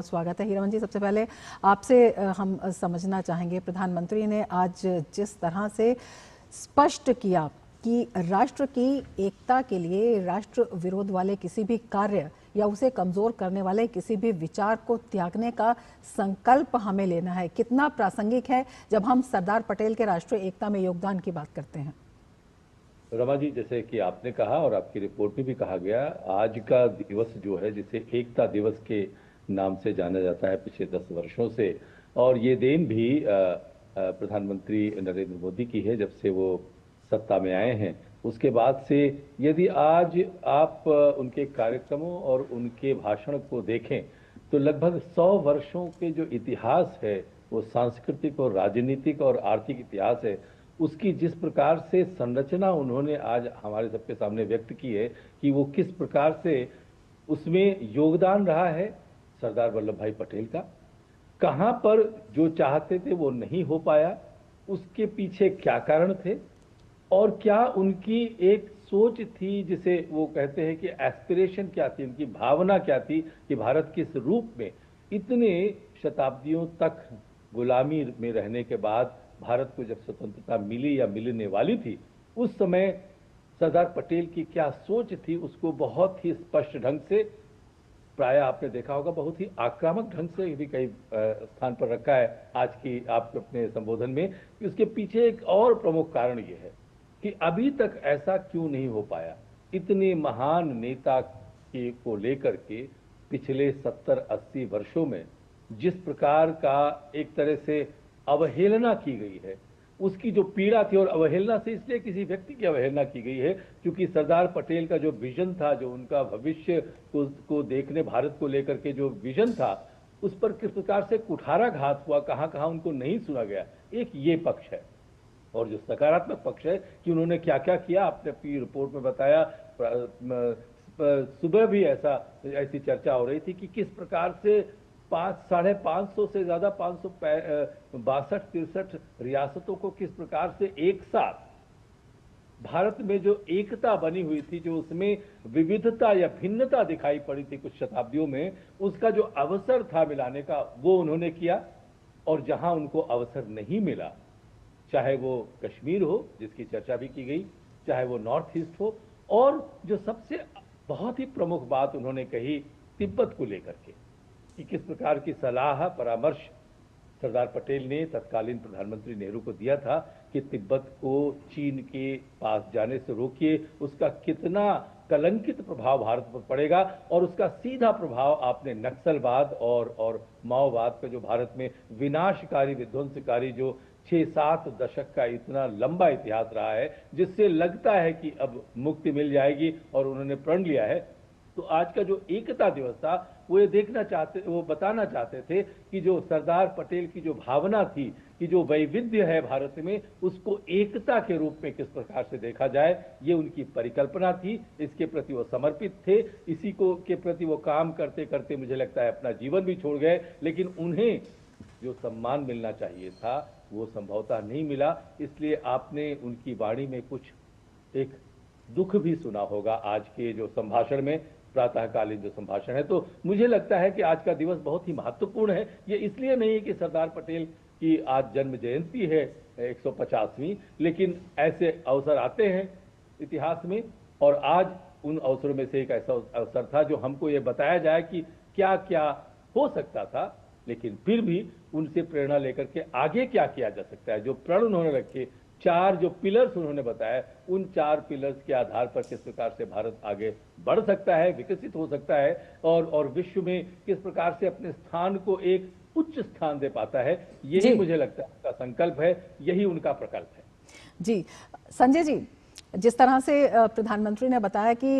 स्वागत है हीरामन जी। सबसे पहले आपसे हम समझना चाहेंगे, प्रधानमंत्री ने आज जिस तरह से स्पष्ट किया कि राष्ट्र की एकता के लिए राष्ट्र विरोध वाले किसी भी कार्य या उसे कमजोर करने वाले किसी भी विचार को त्यागने का संकल्प हमें लेना है, कितना प्रासंगिक है जब हम सरदार पटेल के राष्ट्रीय एकता में योगदान की बात करते हैं। रमा जी, जैसे कि आपने कहा और आपकी रिपोर्ट में भी कहा गया, आज का दिवस जो है जिसे एकता दिवस के नाम से जाना जाता है पिछले 10 वर्षों से, और ये देन भी प्रधानमंत्री नरेंद्र मोदी की है। जब से वो सत्ता में आए हैं उसके बाद से यदि आज आप उनके कार्यक्रमों और उनके भाषण को देखें तो लगभग 100 वर्षों के जो इतिहास है, वो सांस्कृतिक और राजनीतिक और आर्थिक इतिहास है, उसकी जिस प्रकार से संरचना उन्होंने आज हमारे सबके सामने व्यक्त की है कि वो किस प्रकार से उसमें योगदान रहा है सरदार वल्लभ भाई पटेल का, कहां पर जो चाहते थे वो नहीं हो पाया, उसके पीछे क्या कारण थे और क्या उनकी एक सोच थी, जिसे वो कहते हैं कि एस्पिरेशन क्या थी, उनकी भावना क्या थी कि भारत किस रूप में इतने शताब्दियों तक गुलामी में रहने के बाद भारत को जब स्वतंत्रता मिली या मिलने वाली थी, उस समय सरदार पटेल की क्या सोच थी, उसको बहुत ही स्पष्ट ढंग से, प्राय आपने देखा होगा बहुत ही आक्रामक ढंग से भी कई स्थान पर रखा है आज की आप अपने संबोधन में। कि उसके पीछे एक और प्रमुख कारण ये है कि अभी तक ऐसा क्यों नहीं हो पाया, इतने महान नेता को लेकर के पिछले 70-80 वर्षों में जिस प्रकार का एक तरह से अवहेलना की गई है, उसकी जो पीड़ा थी, और अवहेलना से इसलिए किसी व्यक्ति की अवहेलना की गई है क्योंकि सरदार पटेल का जो विजन था, जो उनका भविष्य को देखने, भारत को लेकर के जो विजन था, उस पर किस प्रकार से कुठाराघात हुआ, कहां कहां उनको नहीं सुना गया। एक ये पक्ष है, और जो सकारात्मक पक्ष है कि उन्होंने क्या क्या किया, आपने अपनी रिपोर्ट में बताया। सुबह भी ऐसी चर्चा हो रही थी कि किस प्रकार से 500-550 से ज्यादा 562-63 रियासतों को किस प्रकार से एक साथ भारत में जो एकता बनी हुई थी, जो उसमें विविधता या भिन्नता दिखाई पड़ी थी कुछ शताब्दियों में, उसका जो अवसर था मिलाने का, वो उन्होंने किया। और जहां उनको अवसर नहीं मिला, चाहे वो कश्मीर हो जिसकी चर्चा भी की गई, चाहे वो नॉर्थ ईस्ट हो, और जो सबसे बहुत ही प्रमुख बात उन्होंने कही तिब्बत को लेकर के कि किस प्रकार की सलाह परामर्श सरदार पटेल ने तत्कालीन प्रधानमंत्री नेहरू को दिया था कि तिब्बत को चीन के पास जाने से रोकिए, उसका कितना कलंकित प्रभाव भारत पर पड़ेगा, और उसका सीधा प्रभाव आपने नक्सलवाद और माओवाद का जो भारत में विनाशकारी विध्वंसकारी जो 6-7 दशक का इतना लंबा इतिहास रहा है, जिससे लगता है कि अब मुक्ति मिल जाएगी, और उन्होंने प्रण लिया है। तो आज का जो एकता दिवस था, वो ये वो बताना चाहते थे कि जो सरदार पटेल की जो भावना थी कि जो वैविध्य है भारत में, उसको एकता के रूप में किस प्रकार से देखा जाए, ये उनकी परिकल्पना थी। इसके प्रति वो समर्पित थे, इसी को के प्रति वो काम करते करते मुझे लगता है अपना जीवन भी छोड़ गए। लेकिन उन्हें जो सम्मान मिलना चाहिए था वो संभवतः नहीं मिला, इसलिए आपने उनकी वाणी में कुछ एक दुख भी सुना होगा आज के जो संभाषण में, प्रातःकालीन जो संभाषण है। तो मुझे लगता है कि आज का दिवस बहुत ही महत्वपूर्ण है। ये इसलिए नहीं है कि सरदार पटेल की आज जन्म जयंती है 150वीं, लेकिन ऐसे अवसर आते हैं इतिहास में, और आज उन अवसरों में से एक ऐसा अवसर था जो हमको ये बताया जाए कि क्या क्या हो सकता था, लेकिन फिर भी उनसे प्रेरणा लेकर के आगे क्या किया जा सकता है। जो प्रण उन्होंने रखे, 4 जो पिलर्स उन्होंने बताया, उन 4 पिलर्स के आधार पर किस प्रकार से भारत आगे बढ़ सकता है, विकसित हो सकता है, और विश्व में किस प्रकार से अपने स्थान को एक उच्च स्थान दे पाता है, यही मुझे लगता है उनका संकल्प है, यही उनका प्रकल्प है। जी संजय जी, जिस तरह से प्रधानमंत्री ने बताया कि